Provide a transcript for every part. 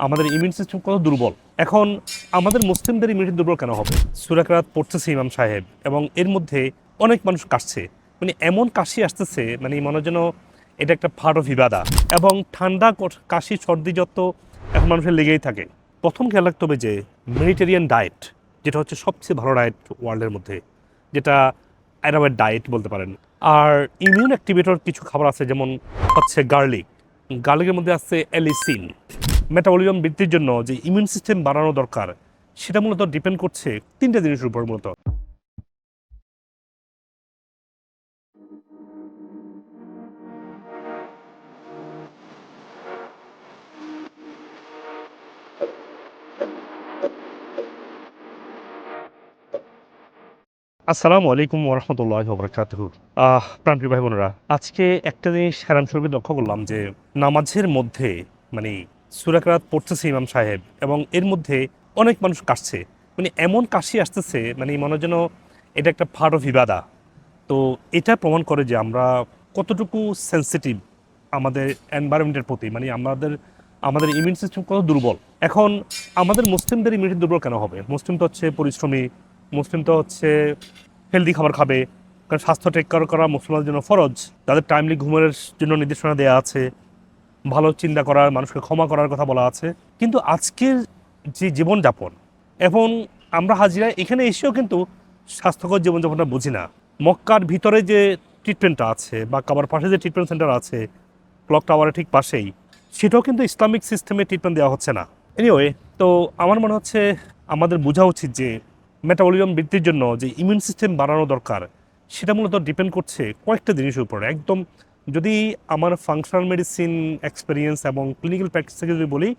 আমাদের immune system কত দুর্বল। এখন আমাদের মুসলিমদের ইমিউনিটি দুর্বল কেন হবে? সূরা কিরাত পড়তেছে ইমাম সাহেব এবং এর মধ্যে অনেক মানুষ কাশছে, মানে এমন কাশি আসতেছে, মানে মনে হয় যেন এটা একটা পার্ট অফ ইবাদা। এবং ঠান্ডা কাশি সর্দি যত এখন মানুষের লেগেই থাকে। প্রথম খেয়াল রাখতে হবে যে মেডিটেরিয়ান ডায়েট, যেটা হচ্ছে সবচেয়ে ভালো ডায়েট ওয়ার্ল্ডের মধ্যে, যেটা অ্যারাবের ডায়েট বলতে পারেন। আর ইমিউন অ্যাক্টিভেটর কিছু খাবার আছে, যেমন হচ্ছে গার্লিক। গার্লিকের মধ্যে আছে অ্যালিসিন। মেটাবলিজম বৃদ্ধির জন্য যে ইমিউন সিস্টেম বাড়ানো দরকার, সেটা মূলত ডিপেন্ড করছে তিনটা জিনিসের উপর মূলত। আসসালামু আলাইকুম ওরহমতুল্লাহি ওয়াবারাকাতুহু। প্রাণপ্রিয় ভাই বোনেরা, আজকে একটা জিনিস হেরানশরীফে লক্ষ্য করলাম যে নামাজের মধ্যে, মানে সূরা কিরাত পড়তেছে ইমাম সাহেব এবং এর মধ্যে অনেক মানুষ কাশছে, মানে এমন কাশি আসতেছে, মানে মনে হয় যেন এটা একটা পার্ট অফ ইবাদা। তো এটা প্রমাণ করে যে আমরা কতটুকু সেনসিটিভ আমাদের এনভায়রনমেন্টের প্রতি, মানে আমাদের আমাদের ইমিউন সিস্টেম কত দুর্বল। এখন আমাদের মুসলিমদের ইমিউনিটি দুর্বল কেন হবে? মুসলিম তো হচ্ছে পরিশ্রমী, মুসলিম তো হচ্ছে হেলদি খাবার খাবে, কারণ স্বাস্থ্য টেক কেয়ার করা মুসলমানদের জন্য ফরজ। তাদের টাইমলি ঘুমের জন্য নির্দেশনা দেওয়া আছে, ভালো চিন্তা করার, মানুষকে ক্ষমা করার কথা বলা আছে। কিন্তু আজকের যে জীবনযাপন, এবং আমরা হাজিরা এখানে এসেও কিন্তু স্বাস্থ্যকর জীবনযাপনটা বুঝি না। মক্কার ভিতরে যে ট্রিটমেন্টটা আছে বা কাবার পাশে যে ট্রিটমেন্ট সেন্টার আছে ক্লক টাওয়ারের ঠিক পাশেই, সেটাও কিন্তু ইসলামিক সিস্টেমে ট্রিটমেন্ট দেওয়া হচ্ছে না। এনিওয়ে, তো আমার মনে হচ্ছে আমাদের বোঝা উচিত যে মেটাবলিজম বৃদ্ধির জন্য যে ইমিউন সিস্টেম বাড়ানো দরকার, সেটা মূলত ডিপেন্ড করছে কয়েকটা জিনিসের উপরে একদম। যদি আমার ফাংশনাল মেডিসিন এক্সপিরিয়েন্স এবং ক্লিনিক্যাল প্র্যাকটিস থেকে যদি বলি,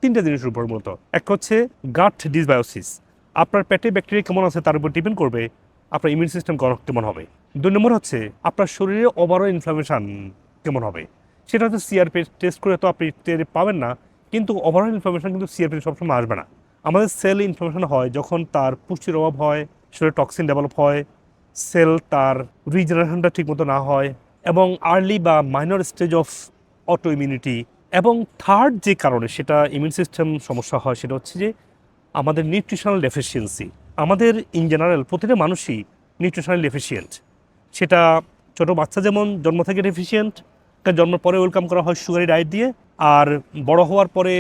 তিনটা জিনিসের উপর মূলত। এক হচ্ছে গাট ডিসবায়োসিস, আপনার পেটে ব্যাকটেরিয়া কেমন আছে তার উপর ডিপেন্ড করবে আপনার ইমিউন সিস্টেম কেমন হবে। দুই নম্বর হচ্ছে আপনার শরীরে ওভারঅল ইনফ্লামেশন কেমন হবে। সেটা হচ্ছে সিআরপি টেস্ট করে তো আপনি টের পাবেন না, কিন্তু ওভারঅল ইনফ্লামেশন কিন্তু সিআরপি সবসময় আসবে না। আমাদের সেল ইনফ্লামেশন হয় যখন তার পুষ্টির অভাব হয়, শরীরে টক্সিন ডেভেলপ হয়, সেল তার রিজেনারেশনটা ঠিকমতো না হয়, এবং আর্লি বা minor stage of auto immunity. এবং থার্ড যে কারণে সেটা ইমিউন সিস্টেম সমস্যা হয়, সেটা হচ্ছে যে আমাদের নিউট্রিশনাল ডেফিসিয়েন্সি। আমাদের ইন জেনারেল প্রতিটা মানুষই নিউট্রিশনাল ডেফিসিয়েন্ট। সেটা ছোট বাচ্চা যেমন জন্ম থেকে ডেফিসিয়েন্ট, জন্মের পরে ওয়েলকাম করা হয় সুগারি ডায়েট দিয়ে, আর বড় হওয়ার পরে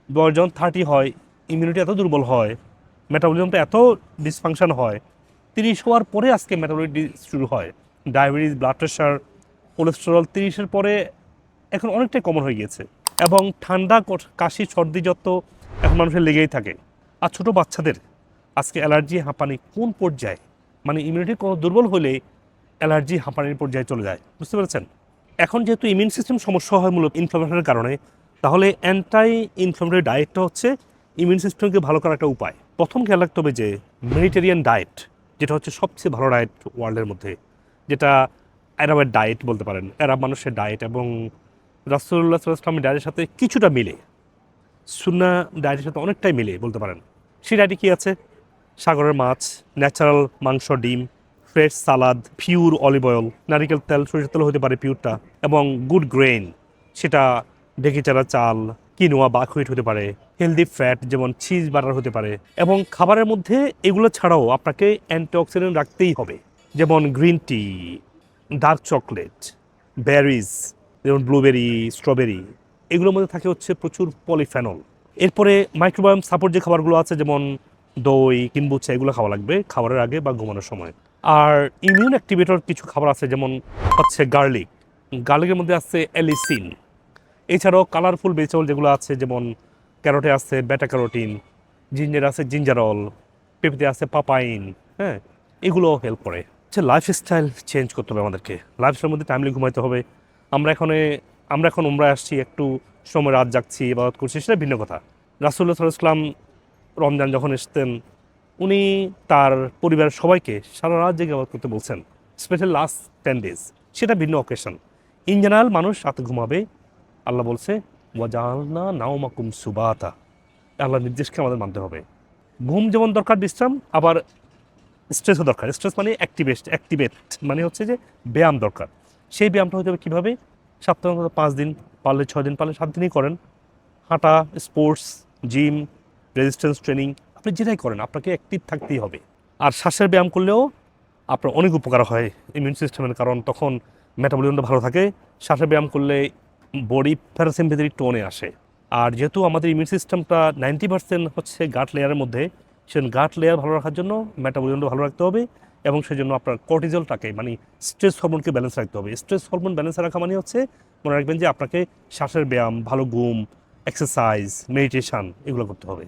বয়স যখন 30 হয়, ইমিউনিটি এত দুর্বল হয়, মেটাবলিজমটা এত ডিসফাংশন হয়, 30 হওয়ার পরে আজকে মেটাবলিক শুরু হয়। ডায়াবেটিস, ব্লাড প্রেশার, কোলেস্টেরল 30-এর পরে এখন অনেকটাই কমন হয়ে গিয়েছে। এবং ঠান্ডা কাশি সর্দি যত এখন মানুষের লেগেই থাকে। আর ছোটো বাচ্চাদের আজকে অ্যালার্জি হাঁপানি কোন পর্যায়ে, মানে ইমিউনিটি কোনো দুর্বল হলে অ্যালার্জি হাঁপানির পর্যায়ে চলে যায়, বুঝতে পেরেছেন? এখন যেহেতু ইমিউন সিস্টেম সমস্যা হয় মূলত ইনফ্লামেশনের কারণে, তাহলে অ্যান্টাই ইনফ্লামেটরি ডায়েটটা হচ্ছে ইমিউন সিস্টেমকে ভালো করার একটা উপায়। প্রথম খেয়াল রাখতে হবে যে মেডিটেরিয়ান ডায়েট, যেটা হচ্ছে সবচেয়ে ভালো ডায়েট ওয়ার্ল্ডের মধ্যে, যেটা অ্যারাবের ডায়েট বলতে পারেন, অ্যারাব মানুষের ডায়েট, এবং রাসূলুল্লাহ সাল্লাল্লাহু আলাইহি ওয়াসাল্লামের ডায়েটের সাথে কিছুটা মিলে, সুন্নাহ ডায়েটের সাথে অনেকটাই মিলে বলতে পারেন। সেই ডায়েটে কী আছে? সাগরের মাছ, ন্যাচারাল মাংস, ডিম, ফ্রেশ সালাদ, পিওর অলিভ অয়েল, নারিকেল তেল, সরিষার তেল হতে পারে পিওরটা, এবং গুড গ্রেইন, সেটা ঢেকি চারা চাল, কিনোয়া, বাকহুইট হতে পারে, হেলদি ফ্যাট যেমন চিজ বাটার হতে পারে। এবং খাবারের মধ্যে এগুলো ছাড়াও আপনাকে অ্যান্টিঅক্সিডেন্ট রাখতেই হবে, যেমন green tea, dark chocolate, berries যেমন ব্লুবেরি, স্ট্রবেরি, এগুলোর মধ্যে থাকে হচ্ছে প্রচুর পলিফেনল। এরপরে মাইক্রোবায়োম সাপোর্ট যে খাবারগুলো আছে, যেমন দই, কিম্বুচা, এগুলো খাওয়া লাগবে খাবারের আগে বা ঘুমানোর সময়। আর ইমিউন অ্যাক্টিভেটর কিছু খাবার আছে, যেমন হচ্ছে গার্লিক। গার্লিকের মধ্যে আছে অ্যালিসিন। এছাড়াও কালারফুল ভেজিটেবল যেগুলো আছে, যেমন ক্যারোটে আছে বেটা ক্যারোটিন, জিঞ্জার আছে জিঞ্জারল, পেঁপেতে আছে পাপাইন। হ্যাঁ, এগুলো হেল্প করে। হচ্ছে লাইফস্টাইল চেঞ্জ করতে হবে আমাদেরকে, লাইফস্টাইলের মধ্যে টাইমলি ঘুমাইতে হবে। আমরা এখন উমরায় আসছি, একটু সময় রাত জাগছি, ইবাদত করছি, সেটা ভিন্ন কথা। রাসূলুল্লাহ সাল্লাল্লাহু আলাইহি ওয়াসাল্লাম রমজান যখন এসতেন, উনি তার পরিবারের সবাইকে সারা রাত জেগে ইবাদত করতে বলছেন, স্পেশাল লাস্ট 10 ডেজ, সেটা ভিন্ন অকেশন। ইন জেনারেল মানুষ রাতে ঘুমাবে, আল্লাহ বলছে ওয়াজাআলনা নাওমাকুম সুবাতা, আল্লাহর নির্দেশকে আমাদের মানতে হবে। ঘুম যেমন দরকার বিশ্রাম, আবার স্ট্রেসও দরকার। স্ট্রেস মানে অ্যাক্টিভেট মানে হচ্ছে যে ব্যায়াম দরকার। সেই ব্যায়ামটা হতে হবে কীভাবে? সপ্তাহে অন্তত 5 দিন, পারলে 6 দিন, পারলে 7 দিনই করেন। হাঁটা, স্পোর্টস, জিম, রেজিস্ট্যান্স ট্রেনিং, আপনি যেটাই করেন আপনাকে অ্যাক্টিভ থাকতেই হবে। আর শ্বাসের ব্যায়াম করলেও আপনার অনেক উপকার হয় ইমিউন সিস্টেমের, কারণ তখন মেটাবলিজমটা ভালো থাকে। শ্বাসের ব্যায়াম করলে বডি প্যারাসিম্পেথেটিক টোনে আসে। আর যেহেতু আমাদের ইমিউন সিস্টেমটা 90% হচ্ছে গাট লেয়ারের মধ্যে, সে গাট লেয়ার ভালো রাখার জন্য মেটাবলিজমটা ভালো রাখতে হবে, এবং সেই জন্য আপনার কর্টিজলটাকে মানে স্ট্রেস হরমোনকে ব্যালেন্স রাখতে হবে। স্ট্রেস হরমোন ব্যালেন্স রাখা মানে হচ্ছে মনে রাখবেন যে আপনাকে শ্বাসের ব্যায়াম, ভালো ঘুম, এক্সারসাইজ, মেডিটেশন এগুলো করতে হবে।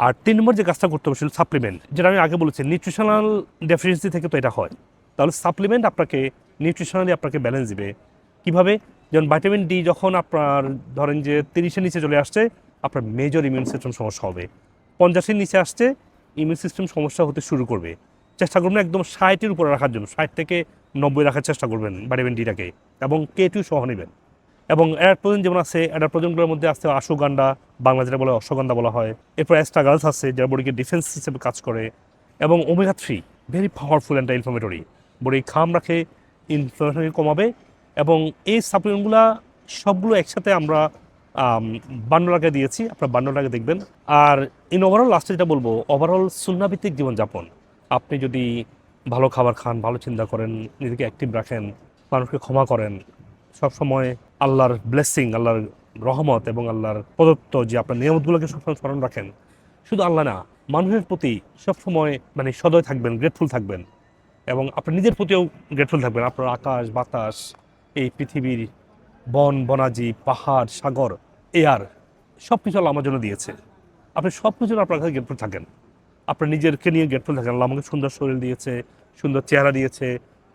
আর 3 নম্বর যে কাজটা করতে হবে সেটা সাপ্লিমেন্ট, যেটা আমি আগে বলেছি নিউট্রিশনাল ডেফিসিয়েন্সি থেকে তো এটা হয়। তাহলে সাপ্লিমেন্ট আপনাকে নিউট্রিশনালি আপনাকে ব্যালেন্স দিবে। কীভাবে? যেমন ভিটামিন ডি যখন আপনার ধরেন যে 30-এর নিচে চলে আসছে, আপনার মেজর ইমিউন সিস্টেম সমস্যা হবে। 50-এর নিচে আসছে, ইমিউন সিস্টেম সমস্যা হতে শুরু করবে। চেষ্টা করবেন একদম 60-এর উপরে রাখার জন্য, 60 থেকে 90 রাখার চেষ্টা করবেন ভিটামিন ডিটাকে, এবং K2 সহ নেবেন। এবং অ্যাডাপ্টোজেন যেমন আছে, অ্যাডাপ্টোজেনগুলোর মধ্যে আছে আশুগান্ডা, বাংলা যেটা বলে অশ্বগন্ধা বলা হয়। এরপর অ্যাস্ট্রাগালস আছে, যারা বডিকে ডিফেন্স হিসেবে কাজ করে। এবং omega 3 very powerful anti inflammatory, body খাম রাখে, ইনফ্লামেশনকে কমাবে। এবং এই সাপ্লিমেন্টগুলো সবগুলো একসাথে আমরা বান্ডল আগে দিয়েছি, আপনার বান্ডলটাকে দেখবেন। আর ইন ওভারঅল লাস্টে যেটা বলবো, ওভারঅল সুন্নাভিত্তিক জীবনযাপন। আপনি যদি ভালো খাবার খান, ভালো চিন্তা করেন, নিজেকে অ্যাক্টিভ রাখেন, মানুষকে ক্ষমা করেন, সবসময় আল্লাহর ব্লেসিং, আল্লাহর রহমত এবং আল্লাহর প্রদত্ত যে আপনার নিয়ামতগুলোকে সবসময় স্মরণ রাখেন, শুধু আল্লাহ না, মানুষের প্রতি সবসময় মানে সদয় থাকবেন, গ্রেটফুল থাকবেন, এবং আপনার নিজের প্রতিও গ্রেটফুল থাকবেন। আপনার আকাশ, বাতাস, এই পৃথিবীর বন, বনাজি, পাহাড়, সাগর, এয়ার, সব কিছু আল্লাহ আমার জন্য দিয়েছে। আপনি সব কিছু আপনার কাছে গ্রেটফুল থাকেন, আপনার নিজেরকে নিয়ে গ্রেটফুল থাকেন। আল্লাহ আমাকে সুন্দর শরীর দিয়েছে, সুন্দর চেহারা দিয়েছে,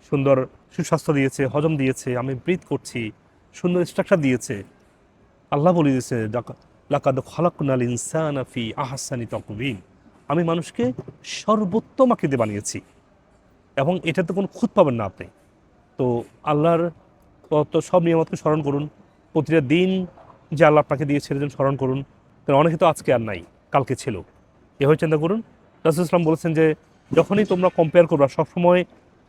সুন্দর সুস্বাস্থ্য দিয়েছে, হজম দিয়েছে, আমি ব্রিথ করছি, সুন্দর স্ট্রাকচার দিয়েছে। আল্লাহ বলে দিয়েছে লাকাদ খালাকনাল ইনসানা ফি আহসানি তাকওয়িম, আমি মানুষকে সর্বোত্তম আকৃতি বানিয়েছি, এবং এটাতে কোনো খুঁত পাবেন না আপনি। তো আল্লাহর তো সব নিয়ামতকে স্মরণ করুন, প্রতিটা দিন যে আল্লাহ আপনাকে দিয়েছে সেটা যেন স্মরণ করুন। কারণ অনেকে তো আজকে আর নাই, কালকে ছিল, এভাবে চিন্তা করুন। রাসূল ইসলাম বলেছেন যে যখনই তোমরা কম্পেয়ার করবা, সবসময়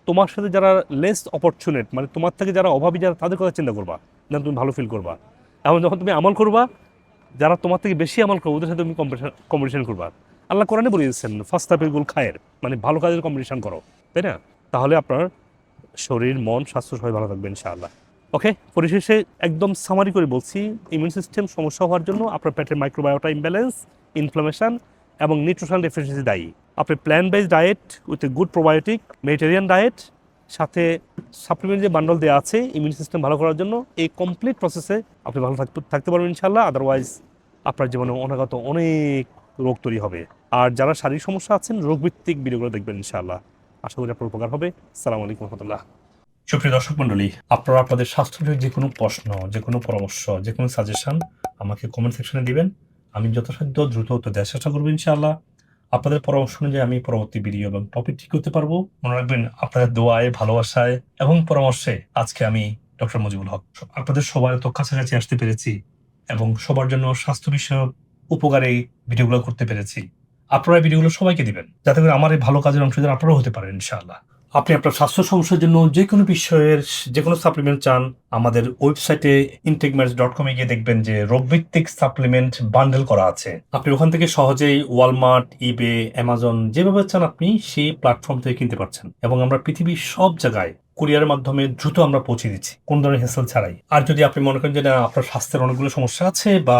তোমার সাথে যারা লেস অপরচুনেট, মানে তোমার থেকে যারা অভাবী, যারা তাদের কথা চিন্তা করবা, যেন তুমি ভালো ফিল করবা। এবং যখন তুমি আমল করবা, যারা তোমার থেকে বেশি আমল করবে ওদের সাথে তুমি কম্পিটিশন করবা। আল্লাহ কোরআনে বলে দিয়েছেন ফাস্তাবিকুল খায়ের, মানে ভালো কাজের কম্পিটিশন করো, তাই না? তাহলে আপনার শরীর, মন, স্বাস্থ্য সবাই ভালো থাকবে ইনশাআল্লাহ। ওকে, পরিশেষে একদম সামারি করে বলছি, ইমিউন সিস্টেম সমস্যা হওয়ার জন্য আপনার পেটের মাইক্রোবায়োটা ইমব্যালেন্স, ইনফ্লামেশন এবং নিউট্রিশনাল ডেফিসিয়েন্সি দায়ী। আপনি plant based diet with a good probiotic, Mediterranean diet, সাথে সাপ্লিমেন্ট যে বান্ডল দেওয়া আছে ইমিউন সিস্টেম ভালো করার জন্য, এই কমপ্লিট প্রসেসে আপনি ভালো থাকতে পারবেন ইনশাআল্লাহ। আদারওয়াইজ আপনার জীবনে অনাগত অনেক রোগ তৈরি হবে। আর যারা শারীরিক সমস্যা আছেন, রোগভিত্তিক ভিডিওগুলো দেখবেন ইনশাআল্লাহ। আশা করি আপনার উপকার হবে। আসসালামু আলাইকুম রহমতুল্লাহ। সুপ্রিয় দর্শক মণ্ডলী, আপনারা আপনাদের স্বাস্থ্যের যে কোনো প্রশ্ন, যে কোনো পরামর্শ, যে কোনো সাজেশন আমাকে কমেন্ট সেকশনে দিবেন। আমি যথাসাধ্য দ্রুত উত্তর দেওয়ার চেষ্টা করবো ইনশাআল্লাহ। আপনাদের পরামর্শ অনুযায়ী আমি পরবর্তী ভিডিও এবং টপিক ঠিক করতে পারবো। মনে রাখবেন, আপনাদের দোয়ায়, ভালোবাসায় এবং পরামর্শে আজকে আমি ডক্টর মুজিবুল হক আপনাদের সবার তো কাছাকাছি আসতে পেরেছি, এবং সবার জন্য স্বাস্থ্য বিষয়ক উপকারে ভিডিওগুলো করতে পেরেছি। আপনারা ভিডিওগুলো সবাইকে দিবেন, যাতে করে আমার এই ভালো কাজের অংশীদার আপনারাও হতে পারেন ইনশাআল্লাহ। আপনি আপনার স্বাস্থ্য সমস্যার জন্য যে কোনো বিষয়ের যে কোনো সাপ্লিমেন্ট চান, আমাদের ওয়েবসাইটে intakematch.com গিয়ে দেখবেন যে রোগভিত্তিক সাপ্লিমেন্ট বান্ডেল করা আছে। আপনি ওখান থেকে সহজেই ওয়ালমার্ট, ইবে, অ্যামাজন, যেভাবে চান আপনি সেই প্ল্যাটফর্ম থেকে কিনতে পারছেন। এবং আমরা পৃথিবীর সব জায়গায় কুরিয়ারের মাধ্যমে দ্রুত আমরা পৌঁছে দিচ্ছি, কোন ধরনের হেসেল ছাড়াই। আর যদি আপনি মনে করেন যে না, আপনার স্বাস্থ্যের অনেকগুলো সমস্যা আছে, বা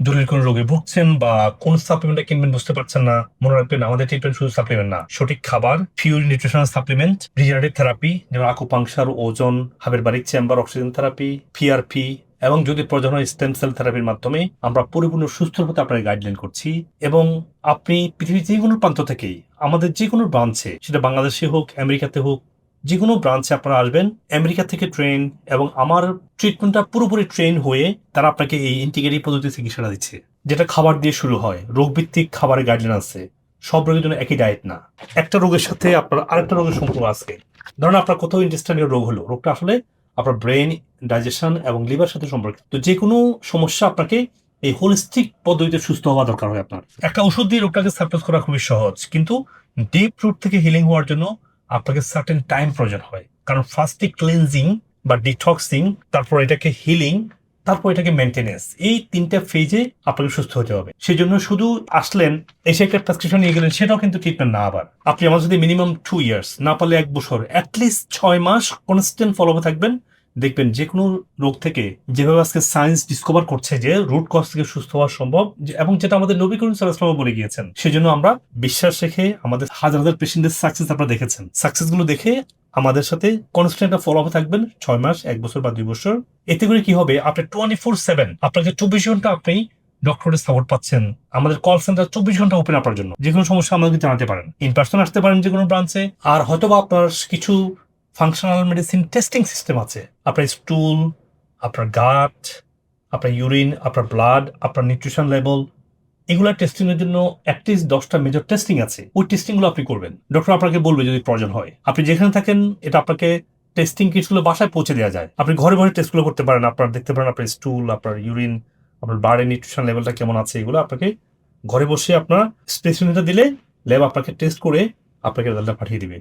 জটিল কোনো রোগে ভুগছেন, বা কোন সাপ্লিমেন্টটা কিনবেন বুঝতে পারছেন না, মনে রাখবেন আমাদের ট্রিটমেন্ট শুধু সাপ্লিমেন্ট না, সঠিক খাবার, pure nutritional supplement, regenerative therapy যেমন আকুপাংশার, ওজন, hyperbaric chamber, oxygen therapy, PRP, এবং যদি প্রয়োজন হয় স্টেম সেল থেরাপির মাধ্যমে আমরা পরিপূর্ণ সুস্থর হতে আপনাকে গাইডলাইন করছি। এবং আপনি পৃথিবীর যে কোনো প্রান্ত থেকেই আমাদের যে কোনো ব্রাঞ্চে, সেটা বাংলাদেশে হোক, আমেরিকাতে হোক, যে কোনো ব্রাঞ্চে আপনারা আসবেন, আমেরিকা থেকে ট্রেন, এবং আমার ট্রিটমেন্টটা পুরোপুরি ট্রেন হয়ে তারা আপনাকে এই ইন্টিগ্রেটিভ পদ্ধতি চিকিৎসাটা দিচ্ছে, যেটা খাবার দিয়ে শুরু হয়। রোগভিত্তিক খাবারের গাইডলাইন আছে, সব রোগের জন্য একই ডায়েট না, একটা রোগের সাথে আপনার আরেকটা রোগের সম্পর্ক আছে। ধরুন আপনার কোথাও ইন্টেস্টাইনাল রোগ হলো, রোগটা আসলে আপনার ব্রেন, ডাইজেশন এবং লিভার সাথে সম্পর্কিত। তো যে কোনো সমস্যা আপনাকে এই হোলিস্টিক পদ্ধতিতে সুস্থ হওয়া দরকার হয়। আপনার একটা ওষুধ দিয়ে রোগটাকে সাপ্রেস করা খুবই সহজ, কিন্তু ডিপ রুট থেকে হিলিং হওয়ার জন্য আপনাকে সার্টেন টাইম প্রয়োজন হয়। কারণ ফার্স্টে ক্লিনজিং বা ডিটক্সিং, তারপর এটাকে হিলিং, তারপর এটাকে মেনটেনেন্স, এই 3টা ফেজে আপনাকে সুস্থ হতে হবে। সেই জন্য শুধু আসলেন, এসে একটা প্রেসক্রিপশন নিয়ে গেলেন, সেটাও কিন্তু ট্রিটমেন্ট না। আবার আপনি আমার যদি মিনিমাম 2 ইয়ার্স, না পারলে 1 বছর, অ্যাটলিস্ট 6 মাস কনস্ট্যান্ট ফলো আপ থাকবেন, দেখবেন যে কোনো রোগ থেকে যেভাবে আজকে সায়েন্স ডিসকভার করছে যে রুট কজ থেকে সুস্থ হওয়া সম্ভব, এবং যেটা আমাদের নবী করিম সাল্লাল্লাহু আলাইহি ওয়াসাল্লাম বলে গিয়েছেন। সেজন্য আমরা বিশ্বাস রেখে আমাদের হাজার হাজার পেশেন্টের সাকসেস আপনারা দেখেছেন, সাকসেস গুলো দেখে আমাদের সাথে কনস্ট্যান্ট ফলো আপ থাকবেন 6 মাস, 1 বছর বা 2 বছর। এতে করে কি হবে, আপনি 24/7 আপনাকে 24 ঘন্টা আপনি ডক্টরের সাপোর্ট পাচ্ছেন। আমাদের কল সেন্টার 24 ঘন্টা ওপেন আপনার জন্য। যে কোনো সমস্যা আমাদেরকে জানাতে পারেন, ইন পার্সন আসতে পারেন যে কোনো ব্রাঞ্চে। আর হয়তোবা আপনার কিছু ফাংশনাল মেডিসিন টেস্টিং সিস্টেম আছে, আপনার স্টুল, আপনার গাট, আপনার ইউরিন, আপনার ব্লাড, আপনার নিউট্রিশন লেভেল, এগুলা টেস্টিং এর জন্য অ্যাটলিস্ট 10টা মেজর টেস্টিং আছে। ওই টেস্টিং গুলো আপনি করবেন, ডক্টর আপনাকে বলবে যদি প্রয়োজন হয়। আপনি যেখানে থাকেন এটা আপনাকে টেস্টিং কিটস গুলো বাসায় পৌঁছে দেওয়া যায়। আপনি ঘরে ঘরে টেস্ট গুলো করতে পারেন, আপনার দেখতে পারেন আপনার স্টুল, আপনার ইউরিন, আপনার ব্লাডের নিউট্রিশন লেভেলটা কেমন আছে। এগুলো আপনাকে ঘরে বসে আপনার স্পেসিমেনটা দিলে ল্যাব আপনাকে টেস্ট করে আপনাকে রেজাল্টটা পাঠিয়ে দিবে।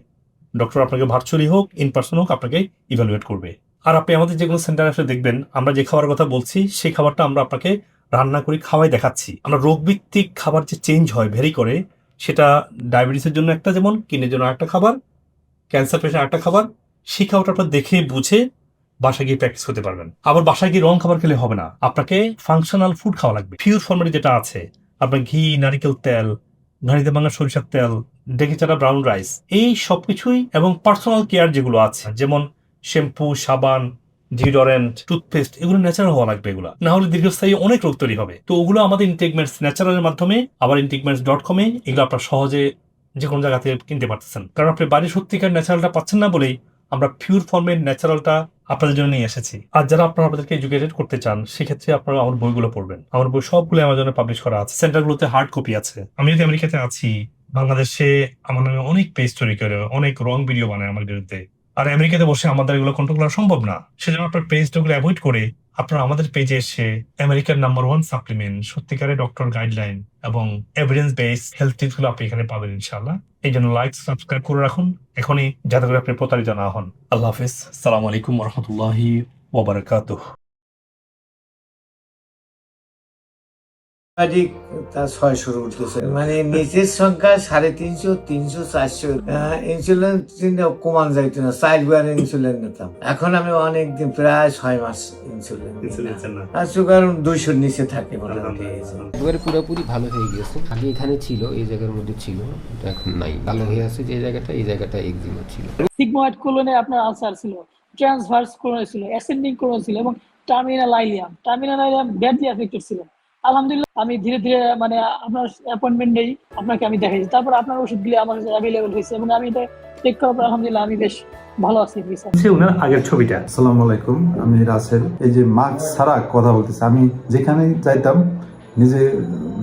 ডক্টর আপনাকে ভার্চুয়ালি হোক ইন পার্সন হোক আপনাকে ইভ্যালুয়েট করবে। আর আপনি আমাদের যে কোনো সেন্টারে আসলে দেখবেন আমরা যে খাবারের কথা বলছি সেই খাবারটা আমরা আপনাকে রান্না করে খাওয়াই দেখাচ্ছি। আমরা রোগভিত্তিক খাবার যে চেঞ্জ হয় ভেরি করে, সেটা ডায়াবেটিসের জন্য একটা, যেমন কিডনির জন্য একটা খাবার, ক্যান্সার পেশেন্ট একটা খাবার, সেই খাবারটা আপনার দেখে বুঝে বাসায় গিয়ে প্র্যাকটিস করতে পারবেন। আবার বাসায় গিয়ে রং খাবার খেলে হবে না, আপনাকে ফাংশনাল ফুড খাওয়া লাগবে। পিওর ফর্মেটে যেটা আছে, আপনার ঘি, নারিকেল তেল, ঘানিতে ভাঙা সরিষার তেল, ডেকে চাটা ব্রাউন রাইস, এই সবকিছুই, এবং পার্সোনাল কেয়ার যেগুলো আছে যেমন শ্যাম্পু, সাবান, ডিওডোরেন্ট, টুথপেস্ট, এগুলো ন্যাচারাল হওয়া লাগবে। এগুলো না হলে দীর্ঘস্থায়ী অনেক রোগ তৈরি হবে। তো ওগুলো আমাদের ইনটেকমেন্টস ন্যাচারালের মাধ্যমে, আবার ইনটেকমেন্টস.com এ এগুলো আপনার সহজে যে কোনো জায়গা থেকে কিনতে পারতেছেন। কারণ আপনি বাড়ির সত্যিকার ন্যাচারালটা পাচ্ছেন না বলেই আমরা পিওর ফর্মের ন্যাচারালটা আপনাদের জন্য নিয়ে এসেছি। আর যারা আপনারা আমাদেরকে এডুকেটেড করতে চান, সেক্ষেত্রে আপনারা আমার বইগুলো পড়বেন। আমার বই সবগুলো অ্যামাজনে পাবলিশ করা আছে, সেন্টারগুলোতে হার্ড কপি আছে। আমি যদি আমেরিকাতে আছি, বাংলাদেশে আমার নামে অনেক পেজ তৈরি করে অনেক রং ভিডিও বানায় আমার বিরুদ্ধে। আর আমেরিকাতে বসে আমাদের এগুলো কন্ট্রোল করা সম্ভব না। সেজন্য আপনার পেজগুলো অ্যাভয়েড করে আপনারা আমাদের পেজে এসে আমেরিকার নাম্বার 1 সাপ্লিমেন্ট, সত্যিকারের ডক্টর গাইডলাইন এবং এভিডেন্স বেস হেলথ টিপস গুলো আপনি এখানে পাবেন ইনশাআল্লাহ। এই জন্য লাইক, সাবস্ক্রাইব করে রাখুন এখনই, যাতে করে আপনি প্রতারিত না হন। আল্লাহ হাফিজ, আসসালামু আলাইকুম ওয়া রাহমাতুল্লাহি ওয়া বারাকাতুহু। সামাজিক তার 600 উঠতেছে, মানে নিচের সংখ্যা 350, 300, 400। ইনসুলিন কমান যাইতো না, 4 বার ইনসুলিন নিতাম। এখন আমি অনেক দিন, প্রায় 6 মাস ইনসুলিন, আর সুগার 200-র নিচে থাকে মোটামুটি। এবারে পুরোপুরি ভালো হয়ে গেছে। আগে এখানে ছিল, এই জায়গার মধ্যে ছিল, কিন্তু এখন নাই। ভালো হয়ে আছে যে জায়গাটা, এই জায়গাটা একদিনও ছিল। সিগময়েড কোলনে আপনার আলসার ছিল, ট্রান্সভার্স কোলনে ছিল, অ্যাসেন্ডিং কোলন ছিল, এবং টার্মিনাল আইলিয়াম ব্যাডলি এফেক্টেড ছিল। আলহামদুলিল্লাহ আমি ধীরে ধীরে, মানে আপনার অ্যাপয়েন্টমেন্ট নেই, আপনাকে আমি দেখাইছি, তারপর আপনার ওষুধগুলি আমার কাছে অ্যাভেলেবল হয়েছে, এবং আমি এটা টেক করার পর আলহামদুলিল্লাহ আমি বেশ ভালো আছি। ওনার আগের ছবিটা। আসসালামু আলাইকুম, আমি রাসেল। এই যে মাস্ক ছাড়া কথা বলতেছি, আমি যেখানে যাইতাম নিজে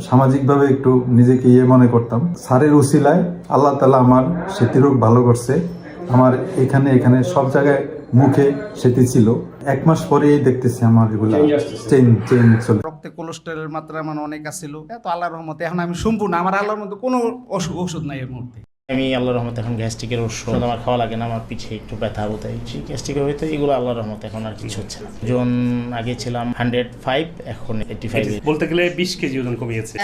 সামাজিকভাবে একটু নিজেকে মনে করতাম। স্যারের উসিলায় আল্লাহ তাআলা আমার সেতিরোগ ভালো করছে। আমার এখানে সব জায়গায় মুখে সেটি ছিল। 1 মাস পরেই দেখতেছি আমার এগুলা চেঞ্জ চলে। রক্তে কোলেস্টেরলের মাত্রা আমার অনেক আছিল, তো আল্লাহর রহমতে এখন আমি সম্পূর্ণ, আমার আল্লাহর মধ্যে কোনো ওষুধ নাই এর মধ্যে। আমি আল্লাহর রহমতে এখন গ্যাস্ট্রিকের ওষুধ আমার খাওয়া লাগে না। আমার পিঠে একটু ব্যথা বোধ হয়, গ্যাস্ট্রিকের হইতে এগুলো আল্লাহর রহমতে এখন আর কিছু হচ্ছে না। ওজন আগে ছিলাম 105, এখন 85। বলতে গেলে 20 কেজি ওজন কমিয়েছে।